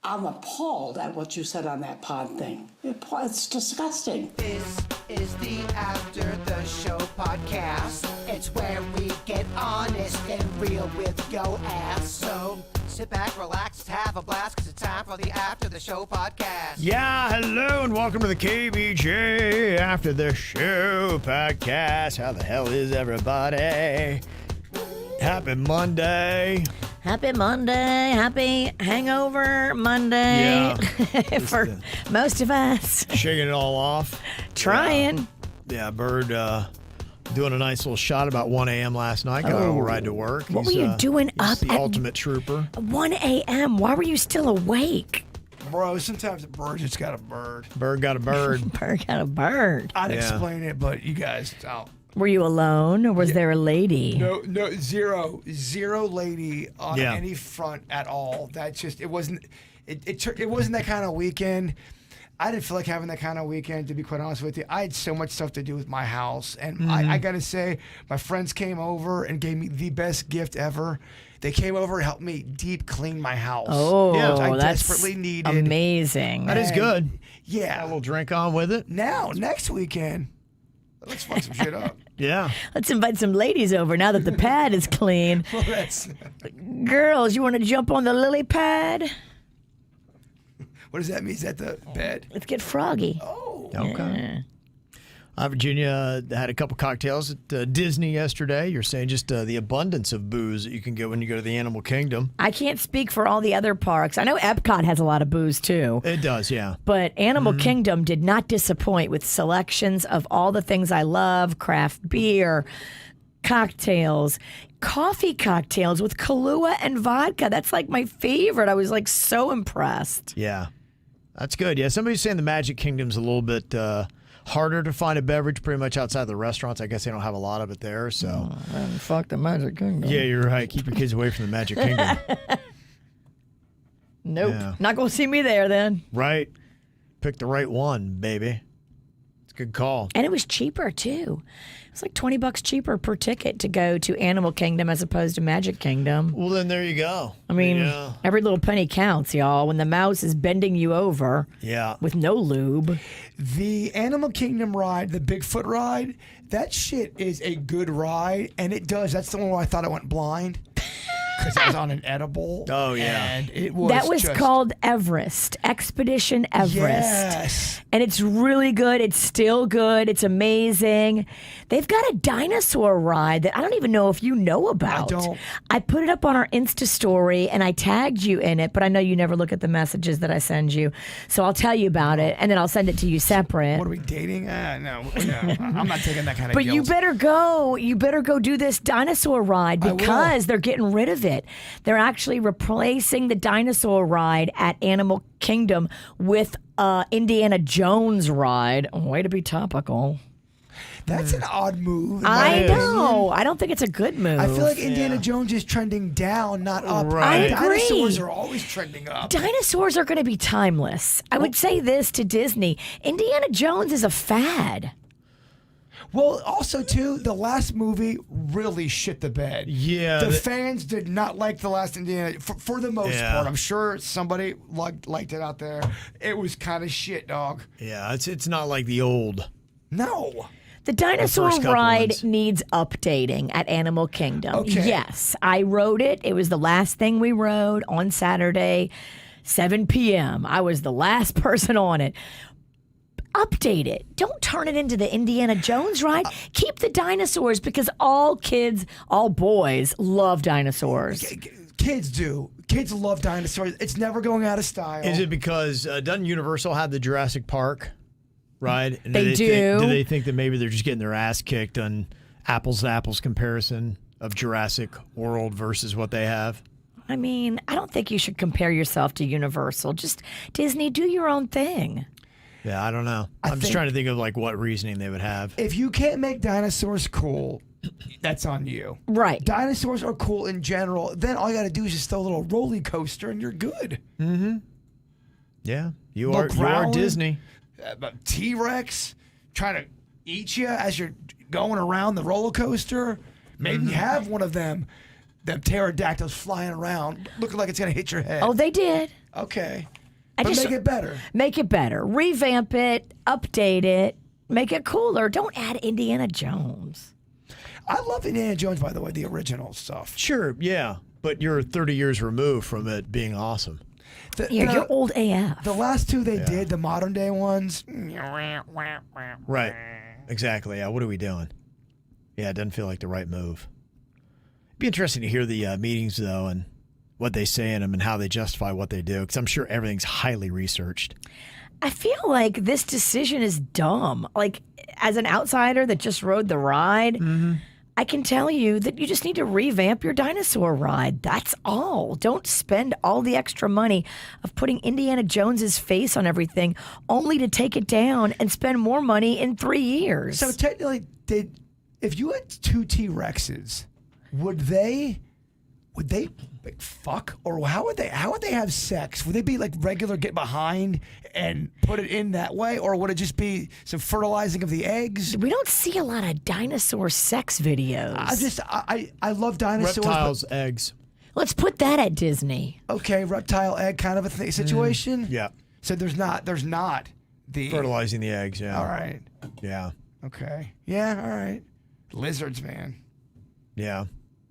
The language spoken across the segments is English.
I'm appalled at what you said on that pod thing. It's disgusting. This is the After the Show podcast. It's where we get honest and real with yo ass. So sit back, relax, have a blast, because it's time for the After the Show podcast. Yeah, hello and welcome to the KVJ After the Show podcast. How the hell is everybody? Happy Monday. Happy Monday. Happy Hangover Monday. Yeah. For most of us. Shaking it all off. Trying. Yeah, Bird doing a nice little shot about 1 a.m. last night. Got a little ride to work. What were you doing up the at ultimate trooper. 1 a.m.? Why were you still awake? Bro, sometimes a bird just got a bird. Bird got a bird. Bird got a bird. I'd explain it, but you guys don't. Were you alone, or was there a lady? No, zero lady on any front at all. That just, it wasn't that kind of weekend. I didn't feel like having that kind of weekend, to be quite honest with you. I had so much stuff to do with my house. And I got to say, my friends came over and gave me the best gift ever. They came over and helped me deep clean my house. Oh, which I that's desperately needed. amazing. That is good. Yeah. Got a little drink on with it. Now, next weekend, let's fuck some shit up. Yeah. Let's invite some ladies over now that the pad is clean. Well, that's... Girls, you want to jump on the lily pad? What does that mean? Is that the bed? Let's get froggy. Oh. Okay. Virginia had a couple cocktails at Disney yesterday. You're saying just the abundance of booze that you can get when you go to the Animal Kingdom. I can't speak for all the other parks. I know Epcot has a lot of booze too. It does, yeah. But Animal Kingdom did not disappoint with selections of all the things I love: craft beer, cocktails, coffee cocktails with Kahlua and vodka. That's like my favorite. I was like so impressed. Yeah. That's good. Yeah, somebody's saying the Magic Kingdom's a little bit harder to find a beverage pretty much outside the restaurants. I guess they don't have a lot of it there. So Fuck the Magic Kingdom. Yeah, you're right. Keep your kids away from the Magic Kingdom. Nope. Yeah. Not going to see me there then. Right. Pick the right one, baby. It's a good call. And it was cheaper too. It's like $20 cheaper per ticket to go to Animal Kingdom as opposed to Magic Kingdom. Well, then there you go. I mean, every little penny counts, y'all. When the mouse is bending you over with no lube. The Animal Kingdom ride, the Bigfoot ride, that shit is a good ride, and it does. That's the one where I thought I went blind because I was on an edible. Oh, yeah. And it was That was just... called Everest, Expedition Everest. Yes. And it's really good. It's still good. It's amazing. They've got a dinosaur ride that I don't even know if you know about. I don't. I put it up on our Insta story and I tagged you in it, but I know you never look at the messages that I send you. So I'll tell you about it and then I'll send it to you separate. What are we dating? No, I'm not taking that kind of But guilt. you better go. You better go do this dinosaur ride because they're getting rid of it. They're actually replacing the dinosaur ride at Animal Kingdom with Indiana Jones ride. Way to be topical. That's an odd move. I know. I don't think it's a good move. I feel like Indiana Jones is trending down, not up. Right. I agree. Dinosaurs are always trending up. Dinosaurs are going to be timeless. I would say this to Disney. Indiana Jones is a fad. Well, also, too, the last movie really shit the bed. Yeah. The fans did not like the last Indiana, for the most part. I'm sure somebody liked it out there. It was kind of shit, dog. Yeah, it's not like the old. No. The dinosaur first couple ride ones. needs updating at Animal Kingdom. Okay. Yes, I rode it. It was the last thing we rode on Saturday, 7 p.m. I was the last person on it. Update it. Don't turn it into the Indiana Jones ride. Keep the dinosaurs because all kids, all boys love dinosaurs. Kids do. Kids love dinosaurs. It's never going out of style. Is it because doesn't Universal have the Jurassic Park ride? And They do. Do they think that maybe they're just getting their ass kicked on apples to apples comparison of Jurassic World versus what they have? I mean, I don't think you should compare yourself to Universal. Just Disney, do your own thing. Yeah, I don't know. I'm just trying to think of like what reasoning they would have. If you can't make dinosaurs cool, that's on you. Right. Dinosaurs are cool in general. Then all you got to do is just throw a little roller coaster and you're good. Mm-hmm. Yeah, you No are growling. Disney. T-Rex trying to eat you as you're going around the roller coaster. Maybe have one of them pterodactyls flying around, looking like it's going to hit your head. Oh, they did. Okay. But make it better. Make it better. Revamp it. Update it. Make it cooler. Don't add Indiana Jones. I love Indiana Jones, by the way, the original stuff. Sure, yeah. But you're 30 years removed from it being awesome. You're old AF. The last two they did, the modern day ones. Right. Exactly. Yeah. What are we doing? Yeah, it doesn't feel like the right move. It'd be interesting to hear the meetings, though, and what they say in them and how they justify what they do, because I'm sure everything's highly researched. I feel like this decision is dumb. Like, as an outsider that just rode the ride, I can tell you that you just need to revamp your dinosaur ride. That's all. Don't spend all the extra money of putting Indiana Jones's face on everything only to take it down and spend more money in 3 years. So technically, if you had two T-Rexes, would they like fuck, or how would they have sex? Would they be like regular, get behind and put it in that way, or would it just be some fertilizing of the eggs? We don't see a lot of dinosaur sex videos. I love dinosaurs. Reptiles, eggs. Let's put that at Disney. Okay, reptile egg kind of a situation. Yeah. So there's not the Fertilizing the eggs, yeah. All right. Yeah. Okay. Yeah. All right. Lizards, man. Yeah.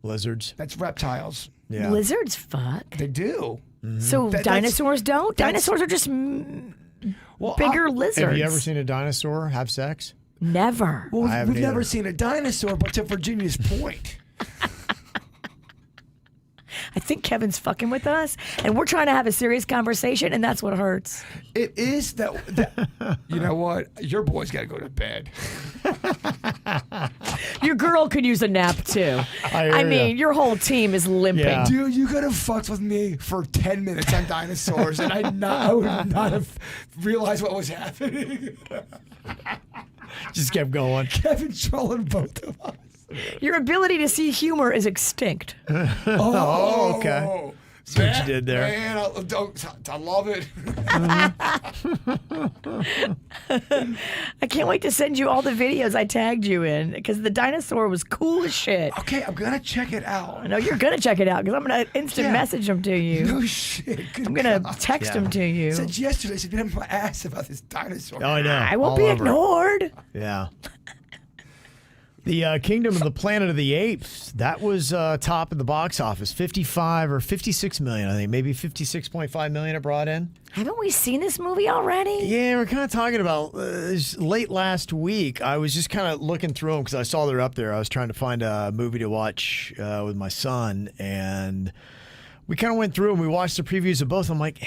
Lizards. That's reptiles. Yeah. Lizards fuck. They do. So dinosaurs don't? Dinosaurs are just bigger lizards. Have you ever seen a dinosaur have sex? Never. Well, I haven't we've never either. seen a dinosaur, but to Virginia's point. I think Kevin's fucking with us, and we're trying to have a serious conversation, and that's what hurts. It is that you know what? Your boy's got to go to bed. Your girl could use a nap too. I mean, your whole team is limping. Yeah. Dude, you could have fucked with me for 10 minutes on dinosaurs, and I would not have realized what was happening. Just kept going. Kevin trolling both of us. Your ability to see humor is extinct. Oh, okay. That's what you did there. Man, I love it. I can't wait to send you all the videos I tagged you in because the dinosaur was cool as shit. Okay, I'm going to check it out. I know you're going to check it out because I'm going to instant message them to you. No shit. I'm going to text them to you. Since yesterday, she's been up my ass about this dinosaur. Oh, I know. I won't All be over it. ignored. Yeah. The Kingdom of the Planet of the Apes, that was top of the box office. 55 or 56 million, I think. Maybe 56.5 million it brought in. Haven't we seen this movie already? Yeah, we're kind of talking about late last week. I was just kind of looking through them because I saw they're up there. I was trying to find a movie to watch with my son, and we kind of went through and we watched the previews of both. I'm like,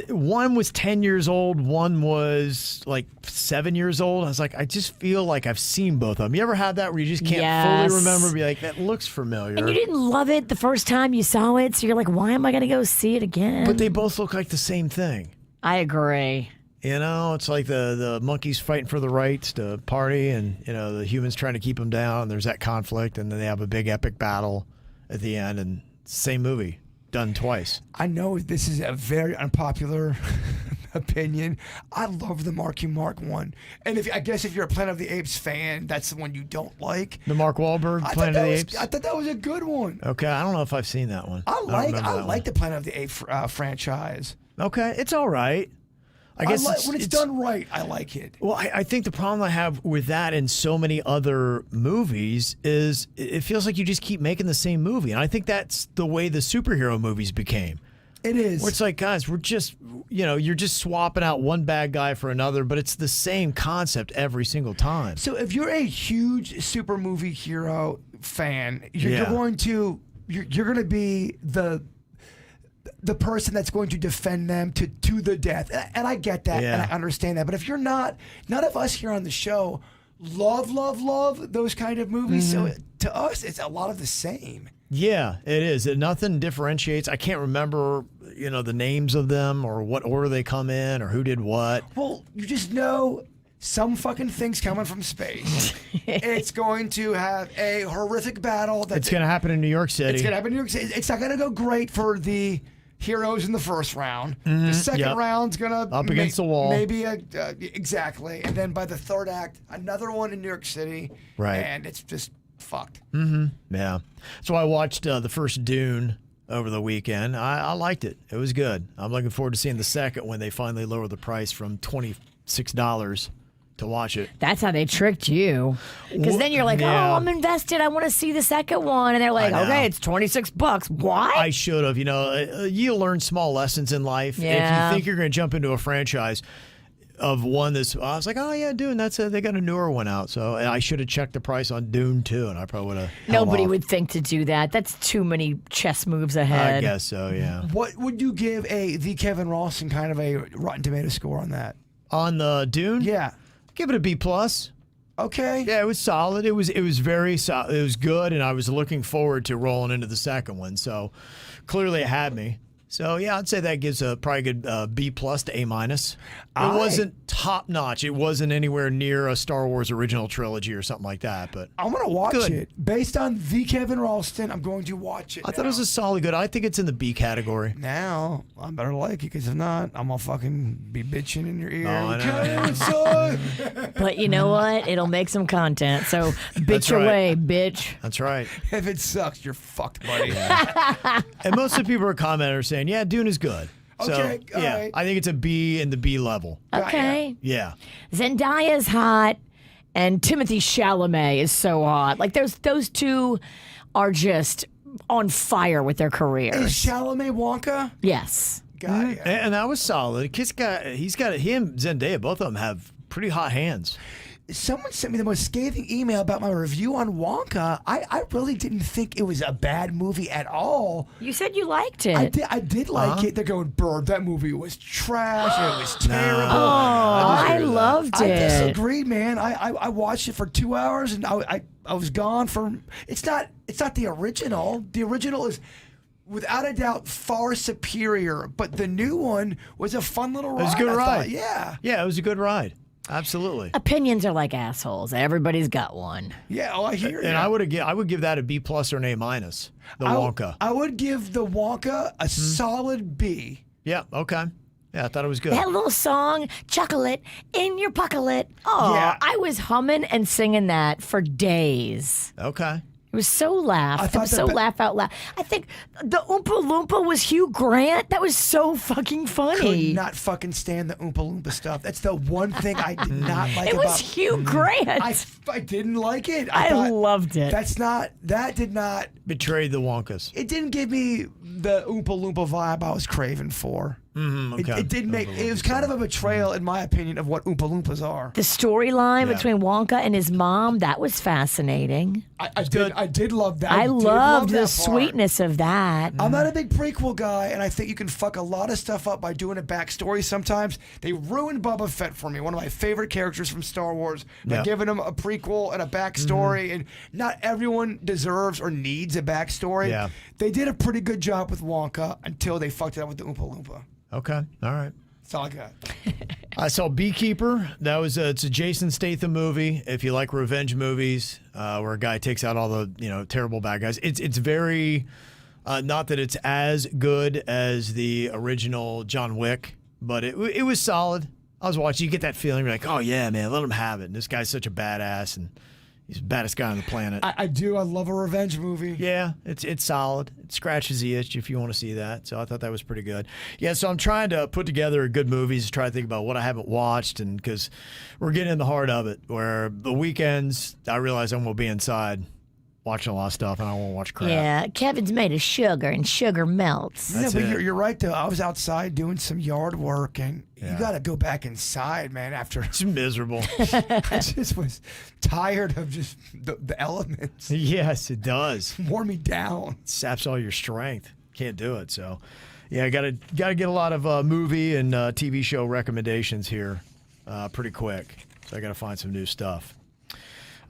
one was 10 years old, one was like 7 years old. I was like, I just feel like I've seen both of them. You ever had that where you just can't fully remember, be like, that looks familiar? And you didn't love it the first time you saw it, so you're like, why am I going to go see it again? But they both look like the same thing. I agree. It's like the monkeys fighting for the rights to party, and the humans trying to keep them down. And there's that conflict, and then they have a big epic battle at the end, and same movie done twice. I know this is a very unpopular opinion. I love the Marky Mark one, and I guess if you're a Planet of the Apes fan, that's the one you don't like. The Mark Wahlberg Planet of the Apes. I thought that was a good one. Okay, I don't know if I've seen that one. I like the Planet of the Apes franchise. Okay, it's all right. I guess when it's done right, I like it. Well, I think the problem I have with that and so many other movies is it feels like you just keep making the same movie. And I think that's the way the superhero movies became. It is. Where it's like, guys, we're just, you're just swapping out one bad guy for another, but it's the same concept every single time. So if you're a huge super movie hero fan, you're going to be the person that's going to defend them to the death. And I get that, and I understand that. But if you're not, none of us here on the show love those kind of movies. So to us, it's a lot of the same. Yeah, it is. Nothing differentiates. I can't remember, the names of them or what order they come in or who did what. Well, you just know some fucking thing's coming from space. It's going to have a horrific battle. It's going to happen in New York City. It's going to happen in New York City. It's not going to go great for the heroes in the first round. The second round's gonna up against the wall. Maybe exactly, and then by the third act, another one in New York City. Right, and it's just fucked. Yeah. So I watched the first Dune over the weekend. I liked it. It was good. I'm looking forward to seeing the second when they finally lower the price from $26 to watch it. That's how they tricked you. Because then you're like, Yeah. oh, I'm invested. I want to see the second one. And they're like, I know. okay, it's $26. What? I should have. You learn small lessons in life. Yeah. If you think you're going to jump into a franchise of one I was like, oh yeah, Dune. They got a newer one out. So and I should have checked the price on Dune too, and I probably would have. Nobody would think to do that. That's too many chess moves ahead. I guess so. Yeah. What would you give the Kevin Ralston kind of a Rotten Tomato score on that? On the Dune, Yeah. give it a B plus. Okay. Yeah, it was solid. It was very solid. It was good, and I was looking forward to rolling into the second one. So clearly, it had me. So yeah, I'd say that gives a probably good B plus to A minus. It wasn't top notch. It wasn't anywhere near a Star Wars original trilogy or something like that. But I'm gonna watch Good. it based on the Kevin Ralston. I'm going to watch it. I thought it was a solid good. I think it's in the B category. Now I better like it, because if not, I'm gonna fucking be bitching in your ear. I know. Kevin, son. But you know what? It'll make some content. So bitch That's right. away, bitch. That's right. If it sucks, you're fucked, buddy. And most of the people who are commenting are saying, "Yeah, Dune is good." So Okay, all yeah, right. I think it's a B in the B level. Okay. Yeah. Zendaya's hot, and Timothy Chalamet is so hot. Like those two are just on fire with their Is careers. Chalamet Wonka? Yes. Got ya. And that was solid. He's got him, Zendaya, both of them have pretty hot hands. Someone sent me the most scathing email about my review on Wonka. I really didn't think it was a bad movie at all. You said you liked it. I did like it. They're going, Bird, that movie was trash. It was terrible. I loved I it. disagree, man. I watched it for 2 hours and I was gone for. It's not the original. The original is, without a doubt, far superior. But the new one was a fun little ride. It was a good I ride. thought. Yeah. Yeah, it was a good ride. Absolutely. Opinions are like assholes. Everybody's got one. Yeah. Oh, I hear you. And I would give that a B plus or an A minus. The Wonka. I would give the Wonka a solid B. Yeah. Okay. Yeah, I thought it was good. That little song, Chocolate in Your Pocket. Oh, Yeah. I was humming and singing that for days. Okay. It was so laugh. I It thought was the so be- laugh out loud. I think the Oompa Loompa was Hugh Grant. That was so fucking Could funny. not fucking stand the Oompa Loompa stuff. That's the one thing I did not like It about. was Hugh Grant. I didn't like it. I thought loved it. That did not. Betrayed the Wonkas. It didn't give me the Oompa Loompa vibe I was craving for. Okay. It didn't make. It was kind of a betrayal, in my opinion, of what Oompa Loompas are. The storyline Yeah. between Wonka and his mom, that was fascinating. I did love that. I did love loved the that part. sweetness of that. I'm not a big prequel guy, and I think you can fuck a lot of stuff up by doing a backstory sometimes. They ruined Boba Fett for me, one of my favorite characters from Star Wars, by Yeah. giving him a prequel and a backstory, and not everyone deserves or needs a backstory. Yeah. They did a pretty good job with Wonka until they fucked it up with the Oompa Loompa. Okay. All right. That's all I got. I saw Beekeeper. That was it's a Jason Statham movie. If you like revenge movies, where a guy takes out all the terrible bad guys, it's very not that it's as good as the original John Wick, but it was solid. I was watching. You get that feeling, you're like, oh yeah, man, let him have it. And this guy's such a badass, and he's the baddest guy on the planet. I do. I love a revenge movie. Yeah, it's solid. It scratches the itch if you want to see that. So I thought that was pretty good. Yeah, so I'm trying to put together good movies to try to think about what I haven't watched, and because we're getting in the heart of it, where the weekends I realize I'm going to be inside watching a lot of stuff, and I won't watch crap. Yeah, Kevin's made of sugar, and sugar melts. No, That's but it. you're right though. I was outside doing some yard work, and you got to go back inside, man. After It's miserable. I just was tired of just the elements. Yes, it does. Wore me down. Saps all your strength. Can't do it. So, yeah, got to get a lot of movie and TV show recommendations here pretty quick. So I got to find some new stuff.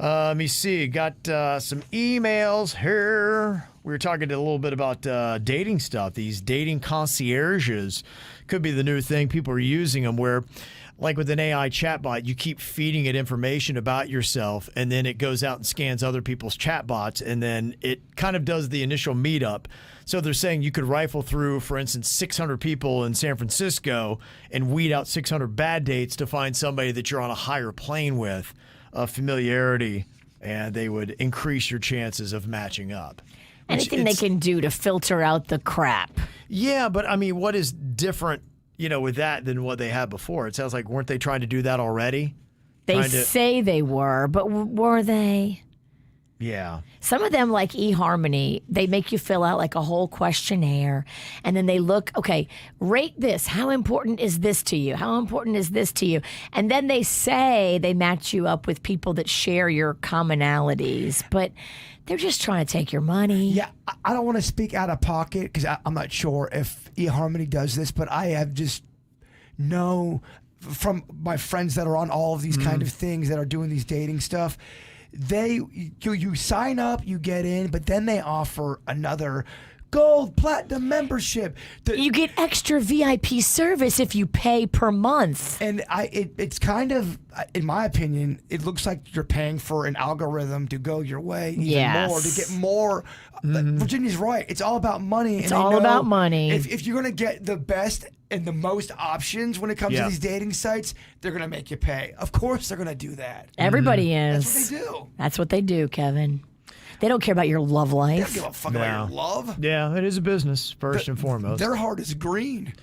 Let me see. Got some emails here. We were talking a little bit about dating stuff. These dating concierges could be the new thing. People are using them where, like with an AI chatbot, you keep feeding it information about yourself, and then it goes out and scans other people's chatbots, and then it kind of does the initial meetup. So they're saying you could rifle through, for instance, 600 people in San Francisco and weed out 600 bad dates to find somebody that you're on a higher plane with, familiarity, and they would increase your chances of matching up. Anything they can do to filter out the crap. Yeah, but I mean, what is different, with that than what they had before? It sounds like, weren't they trying to do that already? They say they were, but were they? Yeah. Some of them, like eHarmony, they make you fill out like a whole questionnaire, and then they look, okay, rate this. How important is this to you? How important is this to you? And then they say they match you up with people that share your commonalities, but they're just trying to take your money. Yeah, I don't want to speak out of pocket because I'm not sure if eHarmony does this, but I have just know from my friends that are on all of these kind of things that are doing these dating stuff. You sign up, you get in, but then they offer another gold, platinum membership. You get extra VIP service if you pay per month. And it's kind of, in my opinion, it looks like you're paying for an algorithm to go your way even more, to get more. Virginia's right. It's all about money. It's all about money. If you're going to get the best and the most options when it comes to these dating sites, they're going to make you pay. Of course they're going to do that. Everybody is. That's what they do. That's what they do, Kevin. They don't care about your love They life. don't give a fuck about your love. Yeah, it is a business, first and foremost. Their heart is green.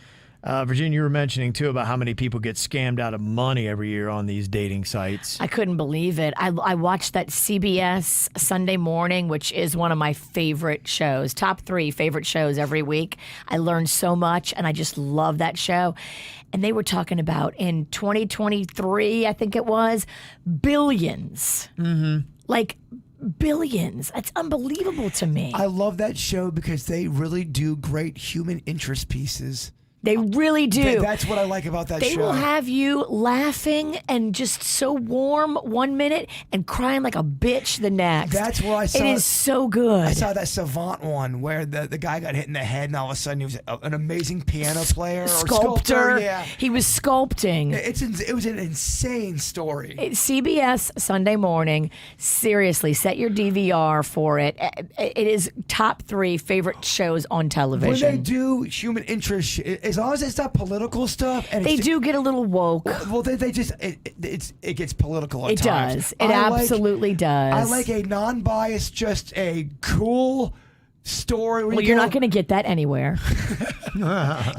Virginia, you were mentioning, too, about how many people get scammed out of money every year on these dating sites. I couldn't believe it. I watched that CBS Sunday Morning, which is one of my favorite shows, top 3 favorite shows every week. I learned so much, and I just love that show. And they were talking about in 2023, I think it was, billions. Like billions. That's unbelievable to me. I love that show because they really do great human interest pieces. They really do. That's what I like about that show. They will have you laughing and just so warm 1 minute and crying like a bitch the next. That's where I saw it. Is so good. I saw that Savant one where the guy got hit in the head and all of a sudden he was an amazing piano player or sculptor. Yeah. He was sculpting. It was an insane story. CBS Sunday Morning. Seriously, set your DVR for it. It is top 3 favorite shows on television. When they do human interest, as long as it's not political stuff, and they do get a little woke. Well, they just it gets political at it times. Does. It absolutely does. I like a non-biased, just a cool story. Well, you're not going to get that anywhere.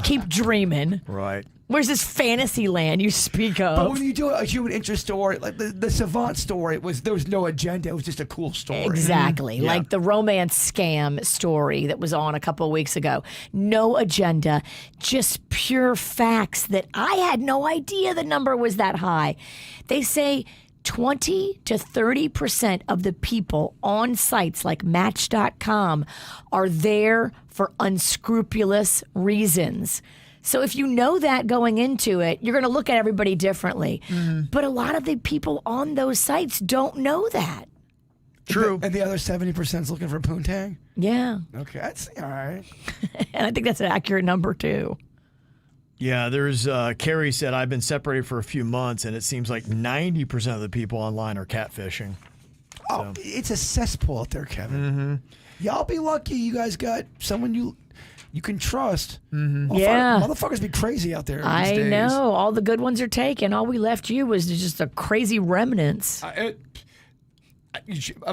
Keep dreaming. Right. Where's this fantasy land you speak of? But when you do a human interest story, like the Savant story, there was no agenda. It was just a cool story. Exactly. Yeah. Like the romance scam story that was on a couple of weeks ago. No agenda, just pure facts that I had no idea the number was that high. They say 20 to 30% of the people on sites like Match.com are there for unscrupulous reasons. So if you know that going into it, you're going to look at everybody differently. But a lot of the people on those sites don't know that. True. And the other 70% is looking for poontang? Yeah. Okay, that's all right. And I think that's an accurate number, too. Yeah, there's Carrie said, I've been separated for a few months, and it seems like 90% of the people online are catfishing. Oh, it's a cesspool out there, Kevin. Y'all be lucky you guys got someone you can trust. Yeah. Motherfuckers be crazy out there these I days. know. All the good ones are taken. All we left you was just a crazy remnants. A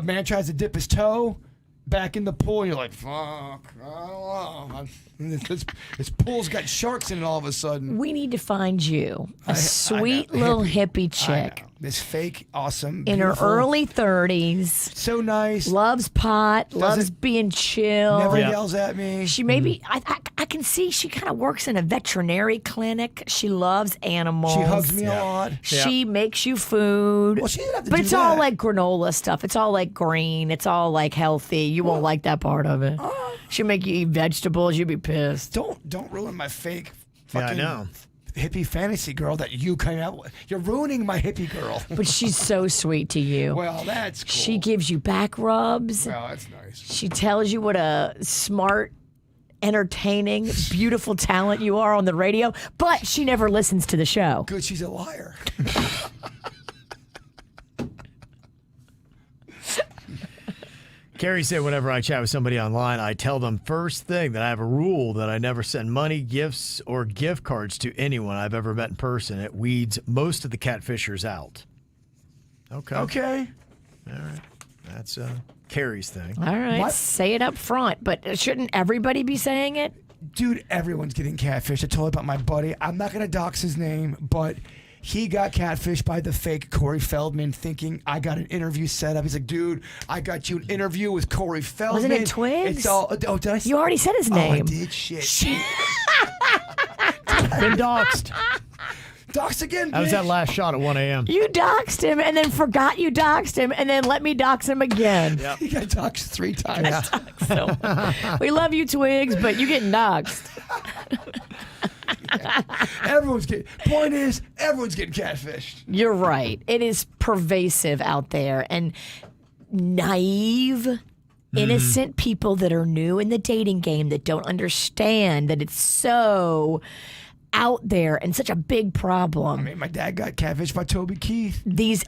man tries to dip his toe back in the pool, and you're like, fuck, I don't know. This pool's got sharks in it all of a sudden. We need to find you a I sweet know. little hippie chick This fake, awesome, in her beautiful, early 30s. so nice, Loves pot, loves being chill. never yells at me. She maybe, I can see she kind of works in a veterinary clinic. She loves animals. She hugs me a lot. She makes you food. Well, she didn't have to but do it's all that. like granola stuff. It's all like green. It's all like healthy. You won't like that part of it. She'll make you eat vegetables. You'll be pissed. Don't ruin my fake Yeah, I fucking know. hippie fantasy girl that you came out with. You're ruining my hippie girl. But she's so sweet to you. Well, that's cool. She gives you back rubs. Well, that's nice. She tells you what a smart, entertaining, beautiful talent you are on the radio, but she never listens to the show. Good, she's a liar. Carrie said, whenever I chat with somebody online, I tell them first thing that I have a rule that I never send money, gifts, or gift cards to anyone I've ever met in person. It weeds most of the catfishers out. Okay. Okay. All right. That's Carrie's thing. All right, What? say it up front, but shouldn't everybody be saying it? Dude, everyone's getting catfished. I told you about my buddy. I'm not going to dox his name, but he got catfished by the fake Corey Feldman thinking I got an interview set up. He's like, dude, I got you an interview with Corey Feldman. Wasn't it Twigs? It's all, oh, did I You already said his name. Oh, I did? Shit. Been doxed. Dox again, That was bitch. that last shot at 1 a.m. You doxed him and then forgot you doxed him and then let me dox him again. Yep. He got doxed 3 times. So, we love you, Twigs, but you getting doxed. Point is, everyone's getting catfished. You're right. It is pervasive out there. And naive, innocent people that are new in the dating game that don't understand that it's so out there and such a big problem. I mean, my dad got catfished by Toby Keith. These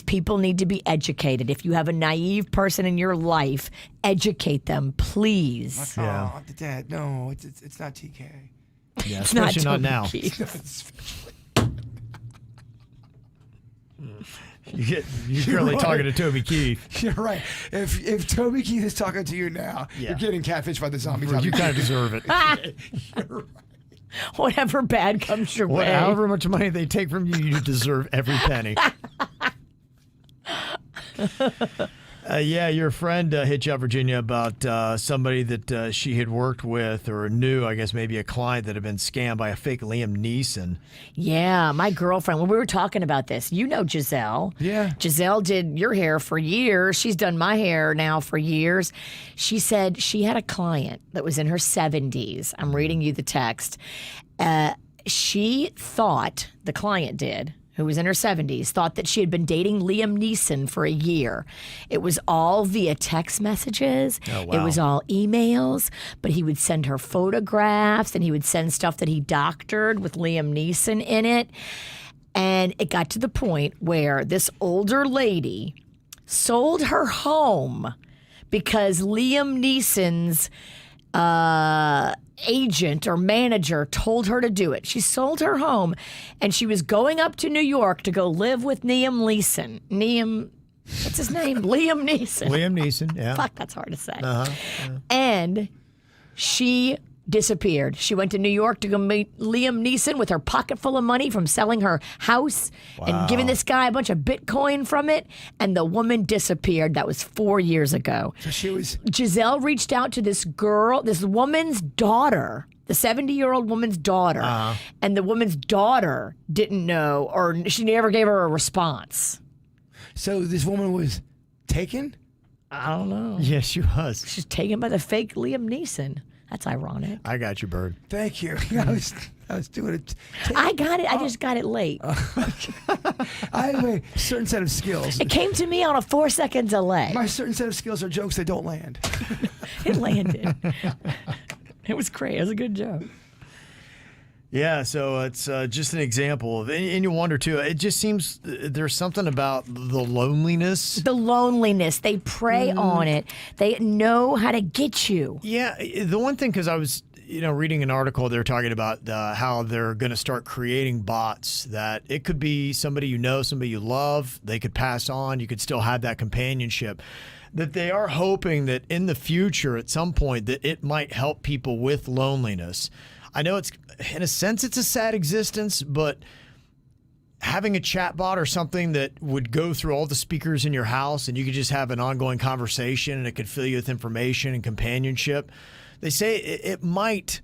people need to be educated. If you have a naive person in your life, educate them, please. Yeah. Oh, Dad, no, it's not TK. Yeah, It's not especially not Toby now. Keith. You're currently talking to Toby Keith. You're right. If Toby Keith is talking to you now, Yeah. you're getting catfished by the zombie. You kind of deserve it. Whatever bad comes your way. However much money they take from you, you deserve every penny. Yeah, your friend hit you up, Virginia, about somebody that she had worked with or knew, I guess maybe a client that had been scammed by a fake Liam Neeson. Yeah, my girlfriend, when we were talking about this, you know Giselle. Yeah. Giselle did your hair for years. She's done my hair now for years. She said she had a client that was in her 70s. I'm reading you the text. She thought, the client did, who was in her 70s, thought that she had been dating Liam Neeson for a year. It was all via text messages. Oh, wow. It was all emails, but he would send her photographs and he would send stuff that he doctored with Liam Neeson in it. And it got to the point where this older lady sold her home because Liam Neeson's agent or manager told her to do it. She sold her home and she was going up to New York to go live with Liam Neeson. What's his name? Liam Neeson. Liam Neeson, yeah. Fuck, that's hard to say. And she disappeared. She went to New York to go meet Liam Neeson with her pocket full of money from selling her house and giving this guy a bunch of Bitcoin from it. And the woman disappeared. That was 4 years ago. So she was. Giselle reached out to this girl, this woman's daughter, the 70-year-old woman's daughter. And the woman's daughter didn't know, or she never gave her a response. So this woman was taken? I don't know. Yes, she was. She's taken by the fake Liam Neeson. That's ironic. I got you, Bird. Thank you. I was doing it. I got it. I just got it late. I have a certain set of skills. It came to me on a 4-second delay. My certain set of skills are jokes that don't land. It landed. It was great. It was a good joke. Yeah, so it's just an example of, and you wonder too, it just seems there's something about the loneliness. The loneliness. They prey on it. They know how to get you. Yeah, the one thing, because I was reading an article, they're talking about how they're going to start creating bots that it could be somebody you know, somebody you love, they could pass on, you could still have that companionship. That they are hoping that in the future, at some point, that it might help people with loneliness. I know it's, in a sense, it's a sad existence, but having a chatbot or something that would go through all the speakers in your house and you could just have an ongoing conversation and it could fill you with information and companionship, they say it might,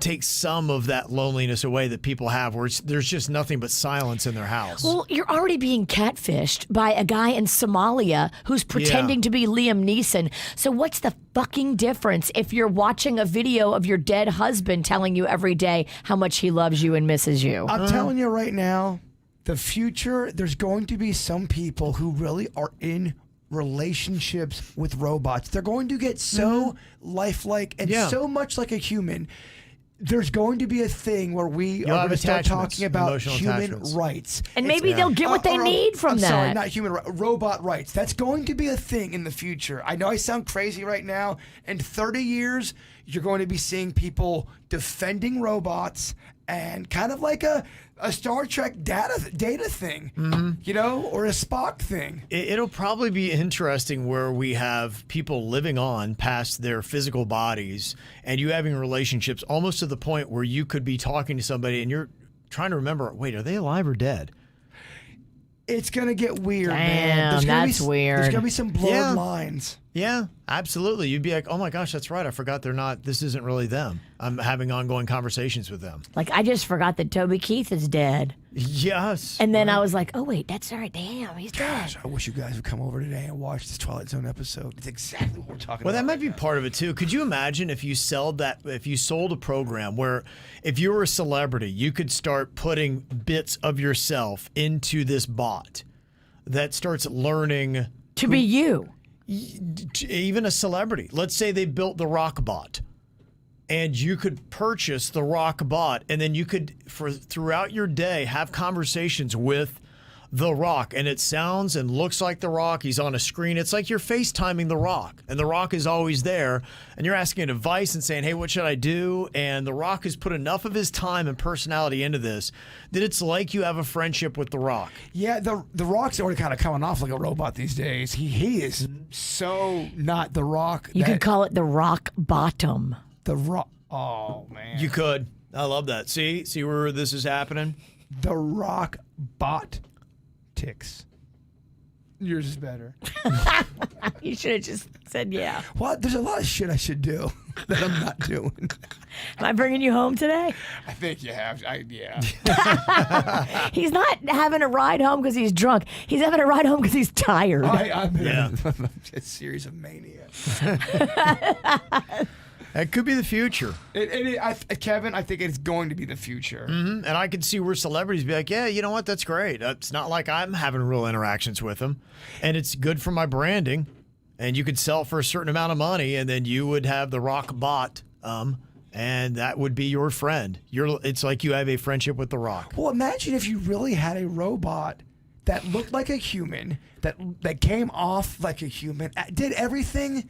take some of that loneliness away that people have where there's just nothing but silence in their house. Well, you're already being catfished by a guy in Somalia who's pretending to be Liam Neeson. So what's the fucking difference if you're watching a video of your dead husband telling you every day how much he loves you and misses you? I'm telling you right now, the future, there's going to be some people who really are in relationships with robots. They're going to get so lifelike and so much like a human. There's going to be a thing where we are going to start talking about human rights. And maybe they'll get what they need from that. Sorry, not human robot rights. That's going to be a thing in the future. I know I sound crazy right now. In 30 years, you're going to be seeing people defending robots and kind of like a Star Trek data thing, or a Spock thing. It'll probably be interesting where we have people living on past their physical bodies and you having relationships almost to the point where you could be talking to somebody and you're trying to remember, wait, are they alive or dead? It's going to get weird, man. That's weird. There's going to be some blurred lines. Yeah, absolutely. You'd be like, oh my gosh, that's right. I forgot this isn't really them. I'm having ongoing conversations with them. Like, I just forgot that Toby Keith is dead. Yes. And then I was like, oh, wait, that's all right. Damn, he's dead. I wish you guys would come over today and watch this Twilight Zone episode. It's exactly what we're talking about. Well, that might be part of it, too. Could you imagine if you sold a program where if you were a celebrity, you could start putting bits of yourself into this bot that starts learning to be you. Even a celebrity. Let's say they built the Rockbot, and you could purchase the Rockbot, and then you could, throughout your day, have conversations with The Rock, and it sounds and looks like The Rock. He's on a screen. It's like you're FaceTiming The Rock, and The Rock is always there, and you're asking advice and saying, hey, what should I do? And The Rock has put enough of his time and personality into this that it's like you have a friendship with The Rock. Yeah, the Rock's already kind of coming off like a robot these days. He is so not The Rock. You could call it the Rock Bottom. The Rock. Oh, man. You could. I love that. See where this is happening? The Rock Bot ticks. Yours is better. You should have just said yeah. What? There's a lot of shit I should do that I'm not doing. Am I bringing you home today? I think you have. Yeah. He's not having a ride home because he's drunk. He's having a ride home because he's tired. I'm in a series of mania. That could be the future. Kevin, I think it's going to be the future. Mm-hmm. And I could see where celebrities be like, yeah, you know what? That's great. It's not like I'm having real interactions with them. And it's good for my branding. And you could sell for a certain amount of money, and then you would have the Rockbot, and that would be your friend. It's like you have a friendship with The Rock. Well, imagine if you really had a robot that looked like a human, that came off like a human, did everything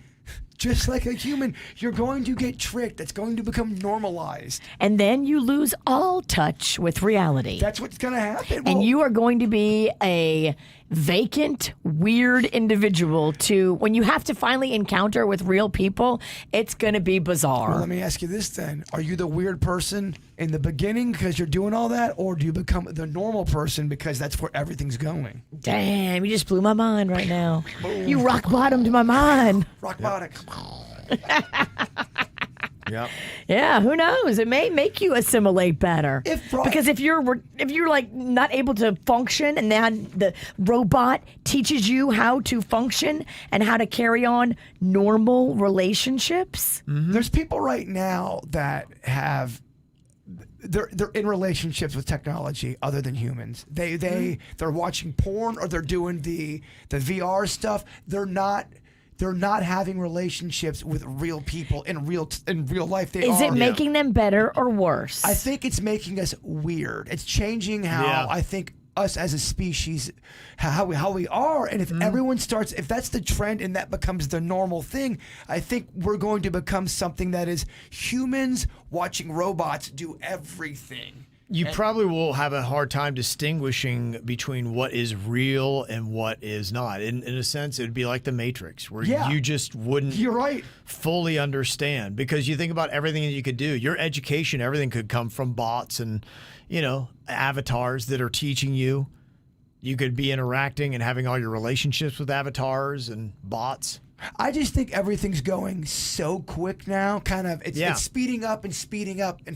just like a human. You're going to get tricked. That's going to become normalized. And then you lose all touch with reality. That's what's going to happen. And you are going to be a vacant, weird individual when you have to finally encounter with real people, it's going to be bizarre. Well, let me ask you this then. Are you the weird person in the beginning because you're doing all that, or do you become the normal person because that's where everything's going? Damn, you just blew my mind right now. You rock bottomed my mind. Rock bottom. Yep. Yeah, who knows? It may make you assimilate better. Because if you're like not able to function, and then the robot teaches you how to function and how to carry on normal relationships. Mm-hmm. There's people right now that they're in relationships with technology other than humans. They're watching porn, or they're doing the VR stuff. They're not having relationships with real people in real life. Is it making them better or worse? I think it's making us weird. It's changing how I think us as a species, how we are. And if everyone starts, if that's the trend and that becomes the normal thing, I think we're going to become something that is humans watching robots do everything. You probably will have a hard time distinguishing between what is real and what is not. In a sense, it would be like the Matrix, where you just wouldn't fully understand, because you think about everything that you could do. Your education, everything could come from bots and, avatars that are teaching you. You could be interacting and having all your relationships with avatars and bots. I just think everything's going so quick now. It's speeding up and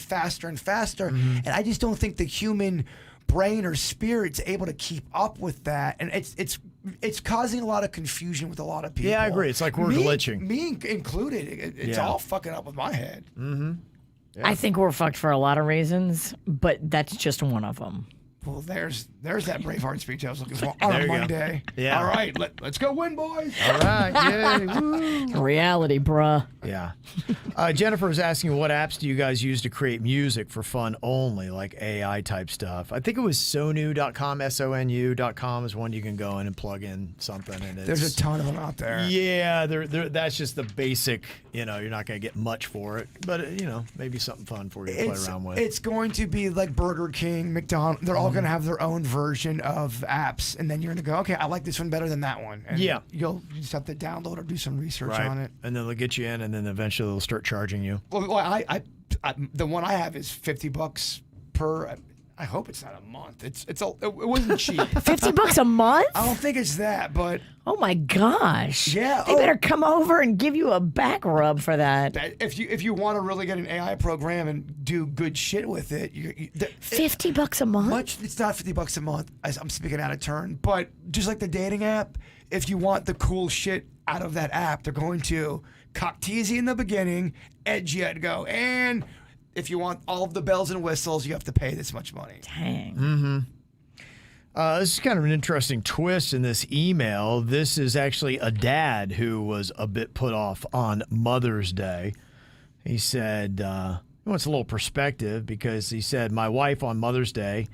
faster and faster. And I just don't think the human brain or spirit's able to keep up with that. And it's causing a lot of confusion with a lot of people. Yeah, I agree. It's like we're glitching. Me included. It's all fucking up with my head. Mm-hmm. Yeah. I think we're fucked for a lot of reasons, but that's just one of them. Well, there's that Braveheart speech I was looking for on There a you go. Monday. Yeah. All right, let's go win, boys. All right. Yay. Woo. Reality, bruh. Yeah. Jennifer is asking, what apps do you guys use to create music for fun only, like AI type stuff? I think it was sonu.com, sonu.com is one you can go in and plug in something. And There's a ton of them out there. Yeah, that's just the basic, you're not going to get much for it, but, maybe something fun for you to play around with. It's going to be like Burger King, McDonald's. They're all going to have their own version of apps, and then you're going to go, okay, I like this one better than that one. And Yeah. you just have to download or do some research on it. And then they'll get you in, and then eventually they'll start charging you. Well, I the one I have is $50 per. I hope it's not a month. It wasn't cheap. $50 a month? I don't think it's that, but Oh my gosh. Yeah, They better come over and give you a back rub for that. if you want to really get an AI program and do good shit with it, $50 a month? It's not $50 a month. I'm speaking out of turn, but just like the dating app, if you want the cool shit out of that app, they're going to cock tease you in the beginning, edge you and go, and if you want all of the bells and whistles, you have to pay this much money. Dang. This is kind of an interesting twist in this email. This is actually a dad who was a bit put off on Mother's Day. He said, he wants a little perspective because he said, my wife on Mother's Day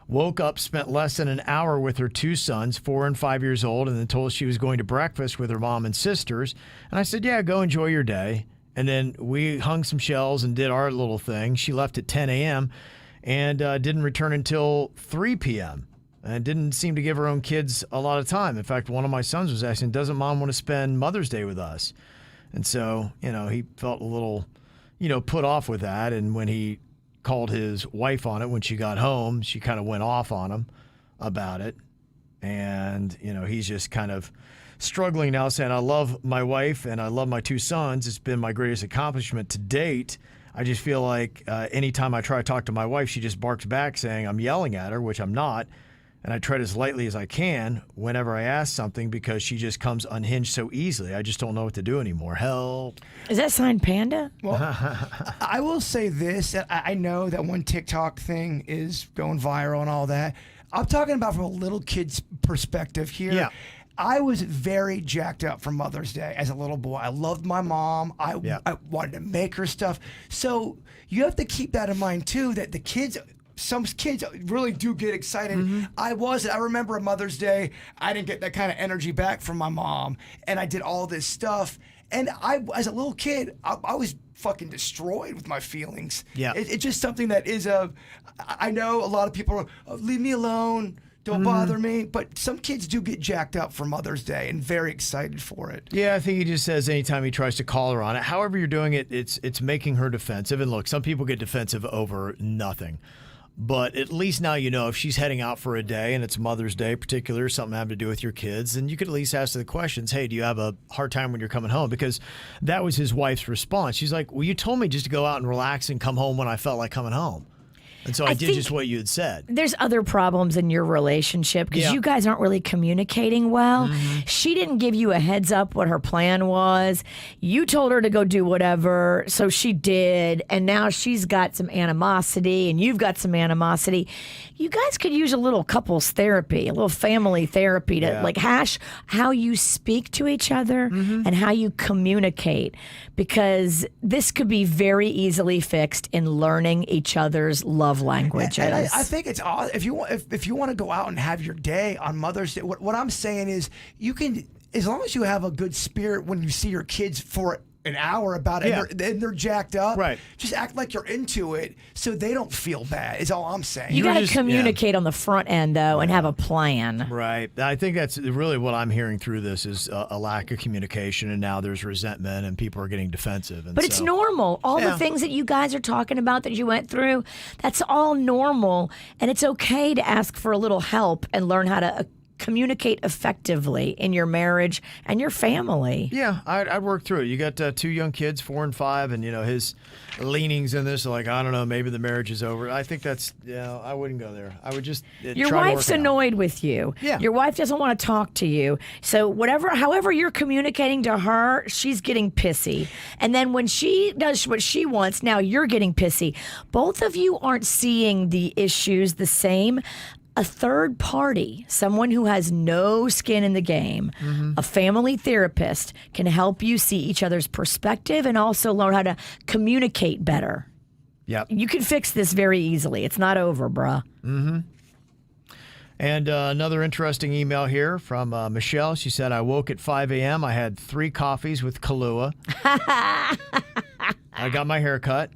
woke up, spent less than an hour with her two sons, 4 and 5 years old, and then told us she was going to breakfast with her mom and sisters. And I said, yeah, go enjoy your day. And then we hung some shells and did our little thing. She left at 10 a.m. and didn't return until 3 p.m. and didn't seem to give her own kids a lot of time. In fact, one of my sons was asking, doesn't mom want to spend Mother's Day with us? And so, he felt a little, put off with that. And when he called his wife on it when she got home, she kind of went off on him about it. And, he's just kind of struggling now, saying, I love my wife and I love my two sons. It's been my greatest accomplishment to date. I just feel like anytime I try to talk to my wife, she just barks back saying I'm yelling at her, which I'm not. And I tread as lightly as I can whenever I ask something because she just comes unhinged so easily. I just don't know what to do anymore. Help. Is that signed Panda? Well, I will say this. I know that one TikTok thing is going viral and all that. I'm talking about from a little kid's perspective here. Yeah. I was very jacked up for Mother's Day as a little boy. I loved my mom. I wanted to make her stuff. So you have to keep that in mind too, that some kids really do get excited. Mm-hmm. I remember a Mother's Day, I didn't get that kind of energy back from my mom, and I did all this stuff. And as a little kid, I was fucking destroyed with my feelings. Yeah. It's just something that is I know a lot of people are, oh, leave me alone, don't bother me. But some kids do get jacked up for Mother's Day and very excited for it. Yeah, I think he just says anytime he tries to call her on it, however you're doing it, it's making her defensive. And look, some people get defensive over nothing. But at least now if she's heading out for a day and it's Mother's Day, particular, something having to do with your kids, then you could at least ask the questions, hey, do you have a hard time when you're coming home? Because that was his wife's response. She's like, well, you told me just to go out and relax and come home when I felt like coming home. And so I did just what you had said. There's other problems in your relationship because you guys aren't really communicating well. She didn't give you a heads up what her plan was. You told her to go do whatever, so she did. And now she's got some animosity and you've got some animosity. You guys could use a little couples therapy, a little family therapy to like hash how you speak to each other and how you communicate, because this could be very easily fixed in learning each other's love languages. And I think it's odd if you want to go out and have your day on Mother's Day. What I'm saying is you can, as long as you have a good spirit when you see your kids for an hour about it and they're jacked up, right? Just act like you're into it so they don't feel bad is all I'm saying. You got to communicate on the front end though and have a plan. Right. I think that's really what I'm hearing through this is a lack of communication, and now there's resentment and people are getting defensive. And but it's normal. All the things that you guys are talking about that you went through, that's all normal, and it's okay to ask for a little help and learn how to communicate effectively in your marriage and your family. Yeah, I'd work through it. You got 2 young kids, 4 and 5, and his leanings in this are like, I don't know, maybe the marriage is over. I think that's, I wouldn't go there. I would just Your try wife's to work it out. annoyed with you. Yeah. Your wife doesn't want to talk to you. So however you're communicating to her, she's getting pissy. And then when she does what she wants, now you're getting pissy. Both of you aren't seeing the issues the same. A third party, someone who has no skin in the game, a family therapist, can help you see each other's perspective and also learn how to communicate better. Yep. You can fix this very easily. It's not over, bruh. And another interesting email here from Michelle. She said, I woke at 5 a.m. I had 3 coffees with Kahlua. I got my hair cut.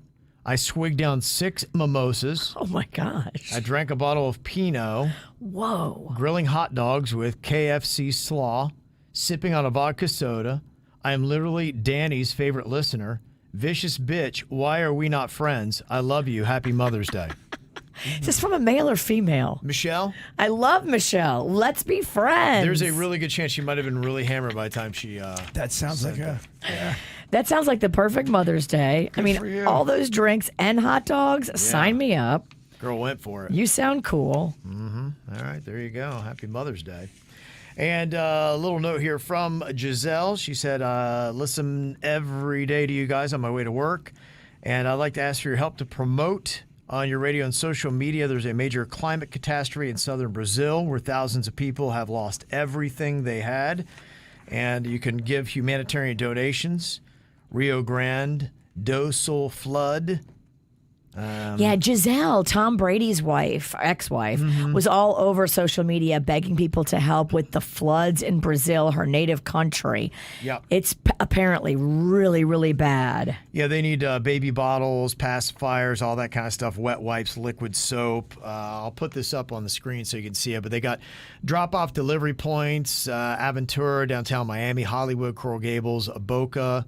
I swigged down 6 mimosas. Oh, my gosh. I drank a bottle of Pinot. Whoa. Grilling hot dogs with KFC slaw. Sipping on a vodka soda. I am literally Danny's favorite listener. Vicious bitch, why are we not friends? I love you. Happy Mother's Day. Is this from a male or female? Michelle? I love Michelle. Let's be friends. There's a really good chance she might have been really hammered by the time she... That sounds like That sounds like the perfect Mother's Day. I for you. mean, all those drinks and hot dogs, sign me up. Girl went for it. You sound cool. All right, there you go. Happy Mother's Day. And a little note here from Giselle. She said, listen every day to you guys on my way to work. And I'd like to ask for your help to promote on your radio and social media. There's a major climate catastrophe in southern Brazil where thousands of people have lost everything they had. And you can give humanitarian donations. Rio Grande do Sul flood. Yeah, Giselle, Tom Brady's wife, ex-wife, was all over social media begging people to help with the floods in Brazil, her native country. Yep. It's apparently really, really bad. Yeah, they need baby bottles, pacifiers, all that kind of stuff, wet wipes, liquid soap. I'll put this up on the screen so you can see it. But they got drop-off delivery points, Aventura, downtown Miami, Hollywood, Coral Gables, Boca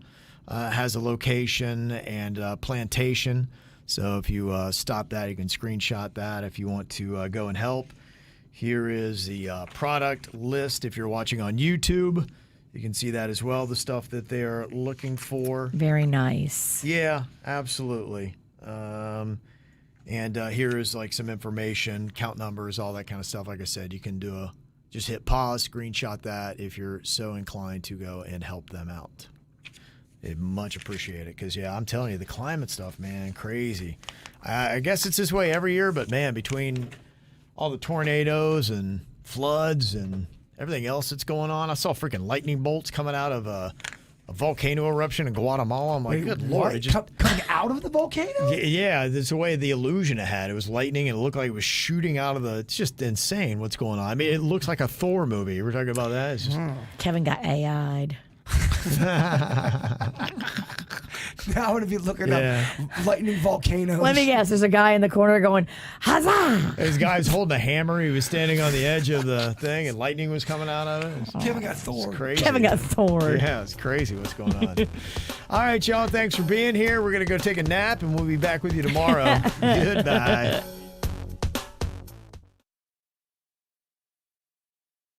has a location, and Plantation. So if you stop that, you can screenshot that if you want to go and help. Here is the product list. If you're watching on YouTube, you can see that as well, the stuff that they're looking for. Very nice. Yeah, absolutely. And here is like some information, count numbers, all that kind of stuff. Like I said, you can just hit pause, screenshot that if you're so inclined to go and help them out. They'd much appreciate it because, yeah, I'm telling you, the climate stuff, man, crazy. I guess it's this way every year, but, man, between all the tornadoes and floods and everything else that's going on, I saw freaking lightning bolts coming out of a volcano eruption in Guatemala. I'm like, good Lord. It just, Coming out of the volcano? yeah, that's the way the illusion it had. It was lightning and it looked like it was shooting out of the... It's just insane what's going on. I mean, it looks like a Thor movie. We're talking about that. It's just... Kevin got AI'd. Now I'm going to be looking up lightning volcanoes. Let me guess. There's a guy in the corner going, huzzah! This guy was holding a hammer. He was standing on the edge of the thing, and lightning was coming out of it. Kevin got Thor. It's crazy. Kevin got Thor. Yeah, it's crazy what's going on. All right, y'all. Thanks for being here. We're going to go take a nap, and we'll be back with you tomorrow. Goodbye.